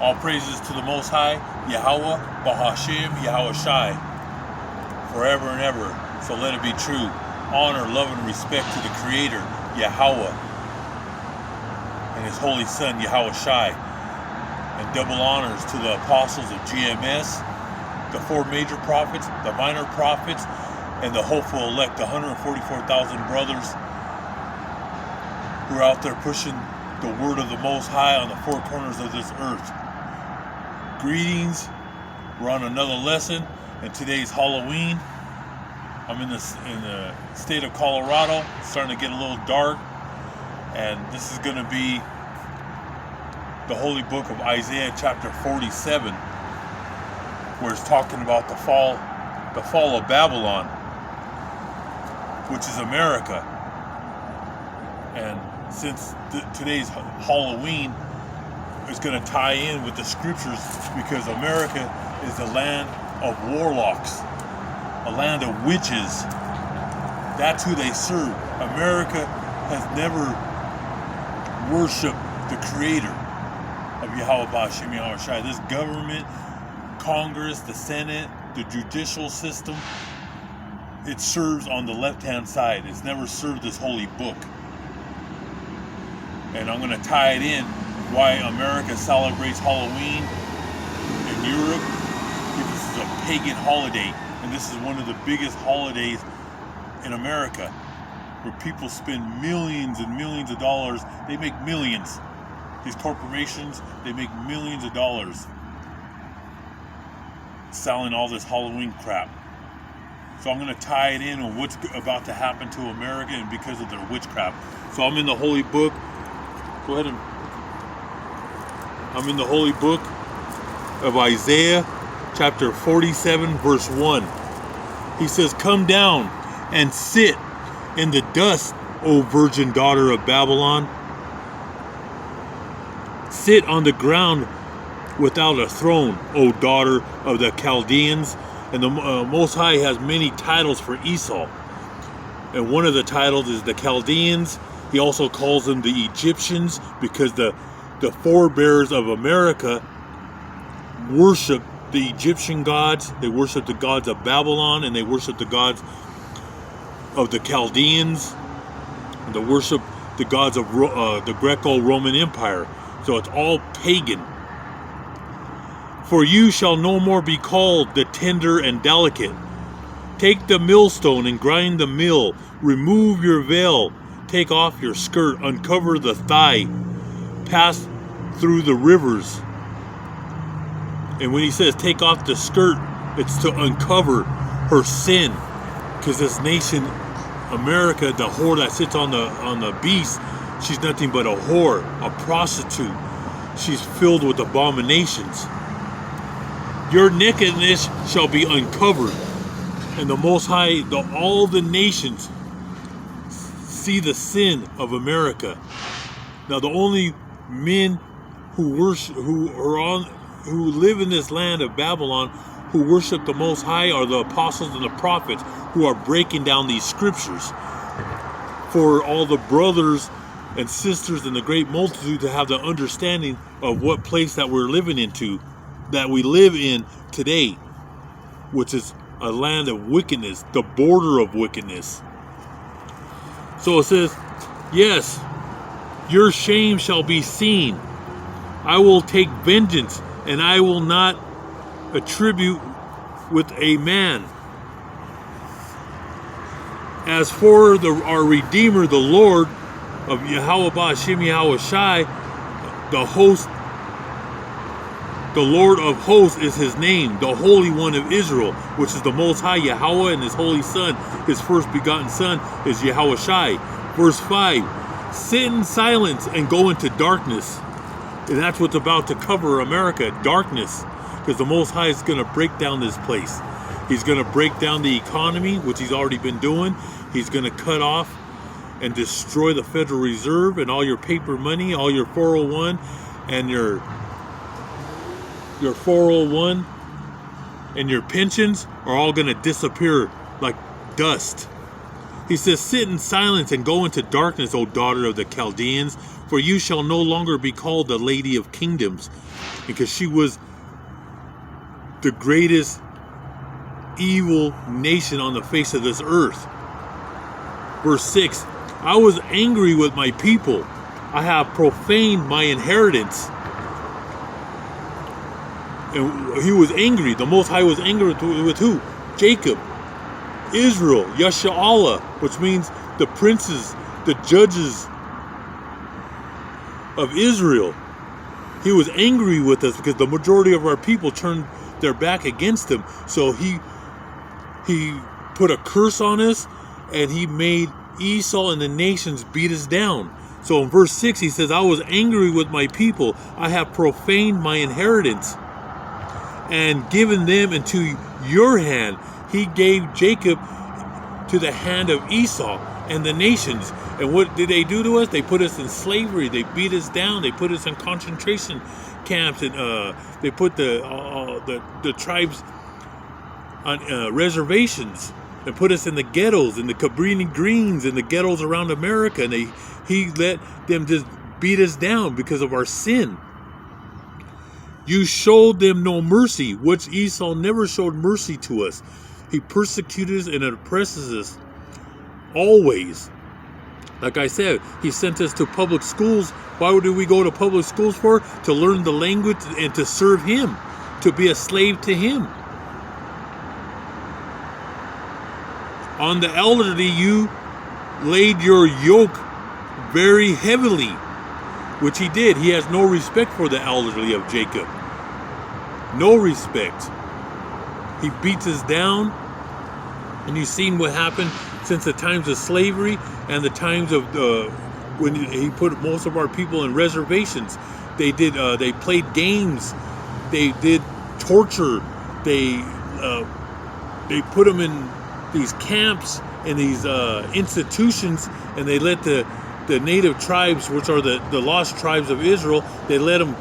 All praises to the Most High, Yahweh, Bahashim, Yahweh Shai, forever and ever. So let it be true. Honor, love, and respect to the Creator, Yahweh, and His Holy Son, Yahweh Shai. And double honors to the apostles of GMS, the 4 major prophets, the minor prophets, and the hopeful elect, the 144,000 brothers who are out there pushing the word of the Most High on the 4 corners of this earth. Greetings. We're on another lesson, and today's Halloween. I'm in the state of Colorado. It's starting to get a little dark, and this is going to be the holy book of Isaiah chapter 47, where it's talking about the fall of Babylon, which is America. And since today's Halloween is going to tie in with the scriptures, because America is the land of warlocks, a land of witches. That's who they serve. America has never worshipped the Creator of Yahweh Ba'Shem Yahweh Shai. This government, Congress, the Senate, the judicial system, it serves on the left-hand side. It's never served this holy book. And I'm going to tie it in why America celebrates Halloween in Europe. This is a pagan holiday, and this is one of the biggest holidays in America, where people spend millions and millions of dollars. They make millions. These corporations, they make millions of dollars selling all this Halloween crap. So I'm going to tie it in on what's about to happen to America, and because of their witchcraft. So I'm in the holy book. Go ahead and... I'm in the holy book of Isaiah, chapter 47, verse 1. He says, "Come down and sit in the dust, O virgin daughter of Babylon. Sit on the ground without a throne, O daughter of the Chaldeans." And the Most High has many titles for Esau. And one of the titles is the Chaldeans. He also calls them the Egyptians, because the forebears of America worship the Egyptian gods. They worship the gods of Babylon, and they worship the gods of the Chaldeans. And they worship the gods of the Greco-Roman Empire. So it's all pagan. "For you shall no more be called the tender and delicate. Take the millstone and grind the mill. Remove your veil. Take off your skirt. Uncover the thigh. Pass through the rivers." And when he says take off the skirt, it's to uncover her sin. Because this nation, America, the whore that sits on the beast, she's nothing but a whore, a prostitute. She's filled with abominations. "Your nakedness shall be uncovered." And the Most High, all the nations see the sin of America. Now the only men who live in this land of Babylon, who worship the Most High, are the apostles and the prophets, who are breaking down these scriptures for all the brothers and sisters in the great multitude to have the understanding of what place that we're living into, that we live in today, which is a land of wickedness, the border of wickedness. So it says, "Yes, your shame shall be seen. I will take vengeance, and I will not attribute with a man. As for our Redeemer, the Lord of Yahweh Ba'Shem Yahweh Shai, the Lord of hosts is his name, the Holy One of Israel, which is the Most High Yahweh, and his Holy Son, his first begotten Son, is Yahweh Shai." Verse 5, "Sit in silence and go into darkness." And that's what's about to cover America, darkness. Because the Most High is going to break down this place. He's going to break down the economy, which he's already been doing. He's going to cut off and destroy the Federal Reserve and all your paper money, all your 401 and your 401 and your pensions are all going to disappear like dust. He says, sit in silence and go into darkness, O daughter of the Chaldeans, for you shall no longer be called the Lady of Kingdoms, because she was the greatest evil nation on the face of this earth. Verse 6, I was angry with my people. I have profaned my inheritance. And he was angry. The Most High was angry with who? Jacob, Israel, Yasha'Allah, which means the princes, the judges of Israel. He was angry with us because the majority of our people turned their back against him. So he put a curse on us, and he made Esau and the nations beat us down. So in verse 6 he says, I was angry with my people. I have profaned my inheritance and given them into your hand. He gave Jacob to the hand of Esau and the nations. And what did they do to us? They put us in slavery. They beat us down. They put us in concentration camps, and they put the tribes on reservations and put us in the ghettos, in the Cabrini Greens, in the ghettos around America. And he let them just beat us down because of our sin. You showed them no mercy, which Esau never showed mercy to us. He persecutes us and oppresses us always. Like I said, he sent us to public schools. Why do we go to public schools for? To learn the language and to serve him, to be a slave to him. On the elderly you laid your yoke very heavily, which he did. He has no respect for the elderly of Jacob. No respect. He beats us down. And you've seen what happened since the times of slavery and the times of when he put most of our people in reservations. They played games. They did torture. They put them in these camps and these institutions, and they let the native tribes, which are the lost tribes of Israel, they let them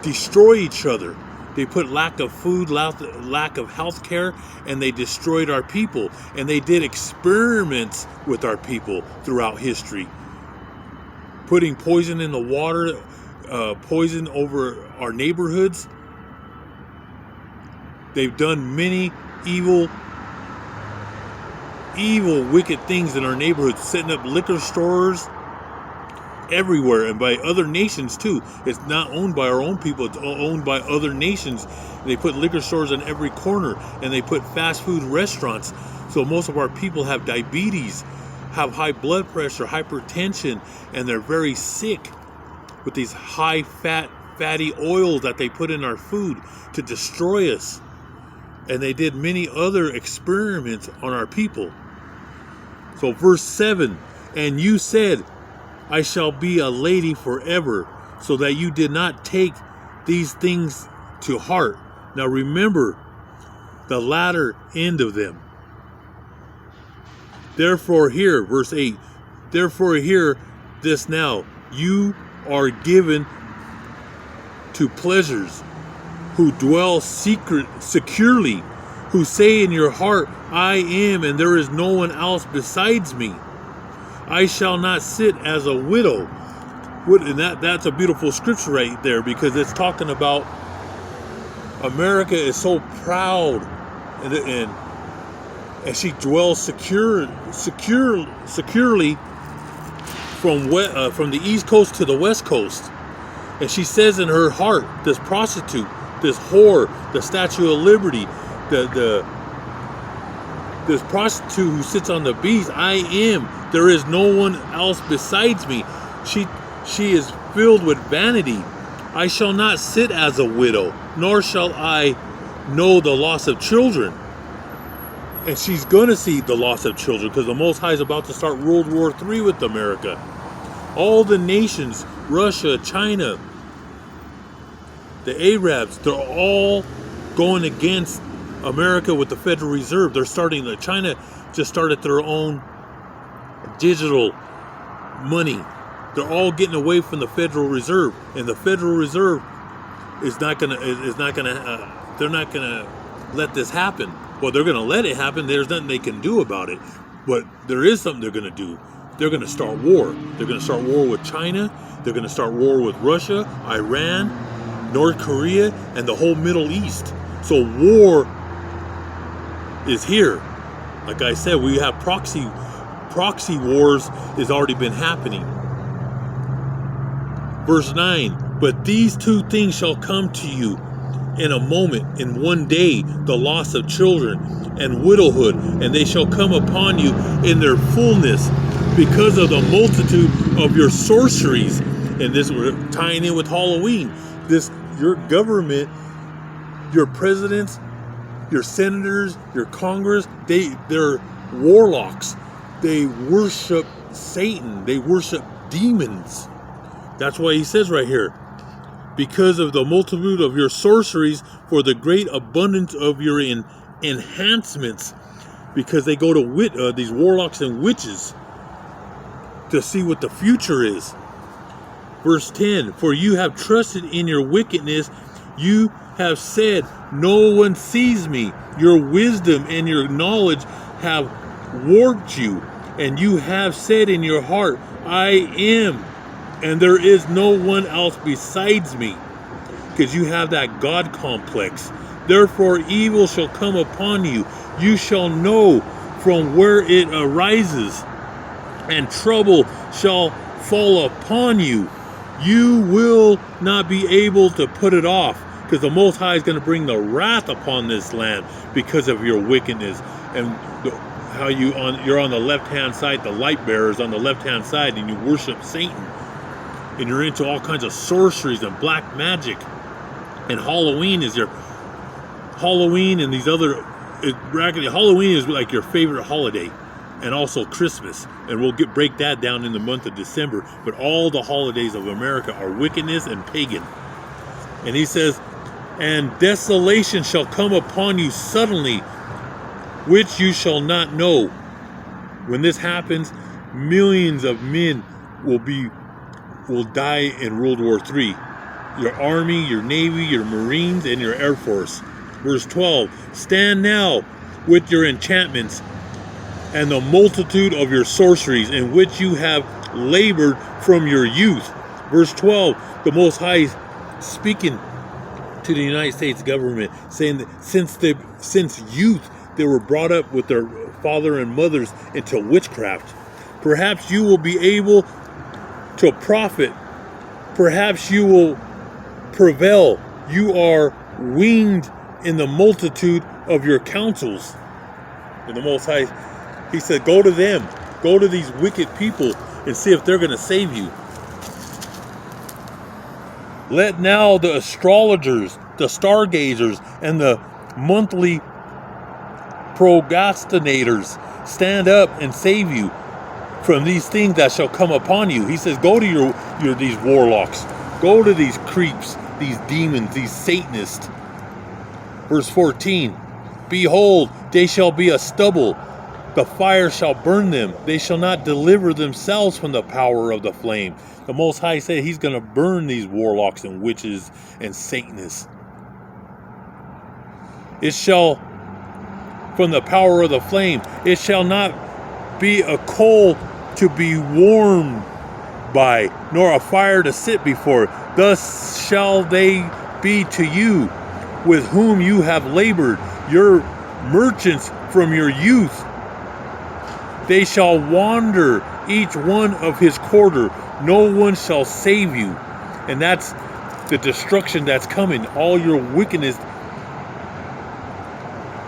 destroy each other. They put lack of food, lack of health care, and they destroyed our people. And they did experiments with our people throughout history. Putting poison in the water, poison over our neighborhoods. They've done many evil, wicked things in our neighborhoods, setting up liquor stores everywhere, and by other nations too. It's not owned by our own people, it's owned by other nations. They put liquor stores on every corner, and they put fast food restaurants. So most of our people have diabetes, have high blood pressure, hypertension, and they're very sick with these high fatty oils that they put in our food to destroy us. And they did many other experiments on our people. So verse 7, and you said, I shall be a lady forever, so that you did not take these things to heart. Now remember the latter end of them. Therefore hear, verse 8, therefore hear this now, you are given to pleasures, who dwell securely, who say in your heart, I am, and there is no one else besides me. I shall not sit as a widow. And that's a beautiful scripture right there, because it's talking about America is so proud, and she dwells securely from the East Coast to the West Coast. And she says in her heart, this prostitute, this whore, the Statue of Liberty, this prostitute who sits on the beast, I am. There is no one else besides me. She is filled with vanity. I shall not sit as a widow, nor shall I know the loss of children. And she's going to see the loss of children, because the Most High is about to start World War III with America. All the nations, Russia, China, the Arabs, they're all going against America with the Federal Reserve. China just started their own digital money. They're all getting away from the Federal Reserve, and the Federal Reserve they're not gonna let this happen. Well, they're gonna let it happen. There's nothing they can do about it. But there is something they're going to do. They're going to start war. They're going to start war with China. They're going to start war with Russia, Iran, North Korea, and the whole Middle East. So war is here. Like I said, we have proxy wars has already been happening. Verse 9, but these two things shall come to you in a moment, in one day, the loss of children and widowhood, and they shall come upon you in their fullness because of the multitude of your sorceries. And this, we're tying in with Halloween. This, your government, your presidents, your senators, your Congress, they're warlocks. They worship Satan. They worship demons. That's why he says right here, because of the multitude of your sorceries, for the great abundance of your enhancements, because they go to these warlocks and witches to see what the future is. Verse 10, for you have trusted in your wickedness, you have said, no one sees me. Your wisdom and your knowledge have warped you, and you have said in your heart, I am, and there is no one else besides me, because you have that God complex. Therefore evil shall come upon you. You shall know from where it arises, and trouble shall fall upon you. You will not be able to put it off, because the Most High is going to bring the wrath upon this land because of your wickedness. And how you're on the left-hand side, the light bearers on the left-hand side, and you worship Satan. And you're into all kinds of sorceries and black magic. And Halloween is Halloween and these other, Halloween is like your favorite holiday. And also Christmas. And we'll break that down in the month of December. But all the holidays of America are wickedness and pagan. And he says, and desolation shall come upon you suddenly, which you shall not know. When this happens, millions of men will die in World War III. Your army, your navy, your marines, and your air force. Verse 12, stand now with your enchantments and the multitude of your sorceries in which you have labored from your youth. Verse 12, the Most High is speaking to the United States government, saying that since youth they were brought up with their father and mothers into witchcraft. Perhaps you will be able to profit. Perhaps you will prevail. You are weaned in the multitude of your counsels. And the Most High, he said, go to them. Go to these wicked people and see if they're going to save you. Let now the astrologers, the stargazers, and the monthly procrastinators stand up and save you from these things that shall come upon you. He says, go to these warlocks. Go to these creeps, these demons, these Satanists. Verse 14, behold, they shall be a stubble. The fire shall burn them. They shall not deliver themselves from the power of the flame. The Most High said he's going to burn these warlocks and witches and Satanists. It shall, from the power of the flame, it shall not be a coal to be warmed by, nor a fire to sit before. Thus shall they be to you, with whom you have labored, your merchants from your youth. They shall wander, each one of his quarter. No one shall save you. And that's the destruction that's coming. All your wickedness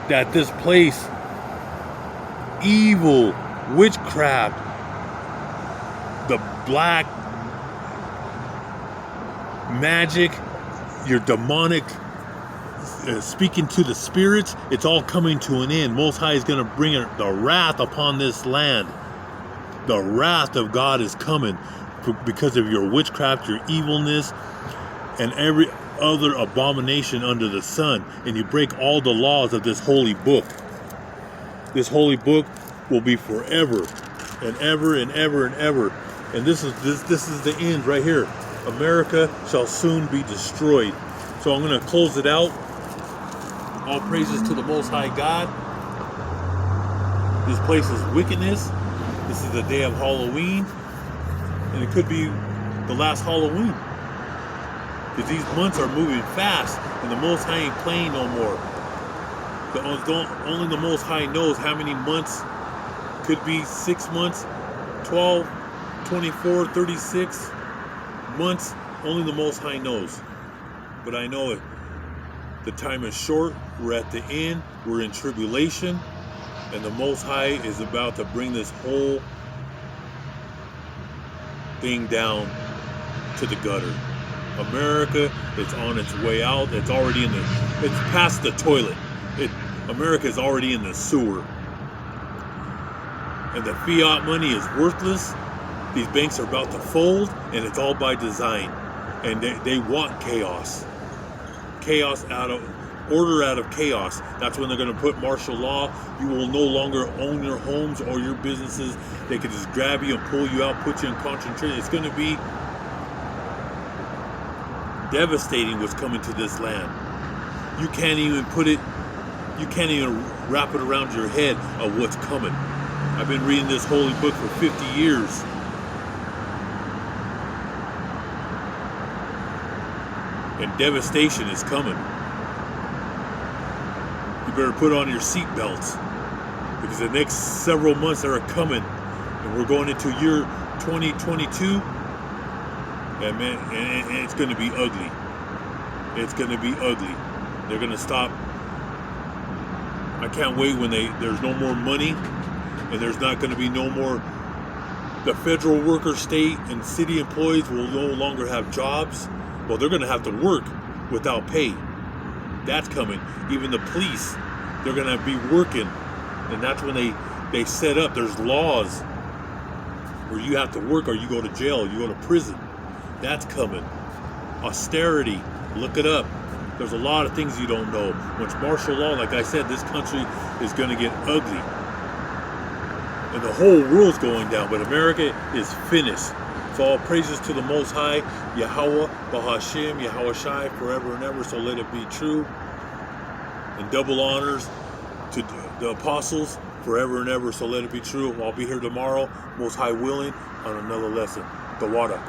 that this place, evil, witchcraft, the black magic, your demonic speaking to the spirits, it's all coming to an end. Most High is going to bring the wrath upon this land. The wrath of God is coming because of your witchcraft, your evilness, and every other abomination under the sun. And you break all the laws of this holy book. This holy book will be forever and ever and ever and ever. And this is the end right here. America shall soon be destroyed. So I'm going to close it out. All praises to the Most High God. This place is wickedness. This is the day of Halloween. And it could be the last Halloween. Because these months are moving fast. And the Most High ain't playing no more. Only the Most High knows how many months. Could be 6 months, 12, 24, 36 months. Only the Most High knows. But I know it. The time is short. We're at the end. We're in tribulation. And the Most High is about to bring this whole thing down to the gutter. America is on its way out. It's already it's past the toilet. America is already in the sewer. And the fiat money is worthless. These banks are about to fold, and it's all by design. And they want chaos. Chaos order out of chaos. That's when they're going to put martial law. You will no longer own your homes or your businesses. They can just grab you and pull you out, put you in concentration. It's going to be devastating what's coming to this land. You can't even wrap it around your head of what's coming. I've been reading this holy book for 50 years. And devastation is coming. You better put on your seat belts, because the next several months that are coming, and we're going into year 2022, and man, and it's going to be ugly. It's going to be ugly. They're going to stop. I can't wait when there's no more money, and there's not going to be no more. The federal workers, state and city employees will no longer have jobs. Well, they're going to have to work without pay. That's coming. Even the police, they're going to be working. And that's when they set up, there's laws where you have to work or you go to jail, you go to prison. That's coming. Austerity, look it up. There's a lot of things you don't know. Once martial law, like I said, this country is going to get ugly. And the whole world's going down, but America is finished. So all praises to the Most High, Yahweh, Bahashim, Yahweh Shai, forever and ever, so let it be true. And double honors to the apostles, forever and ever, so let it be true. I'll be here tomorrow, Most High willing, on another lesson. The water.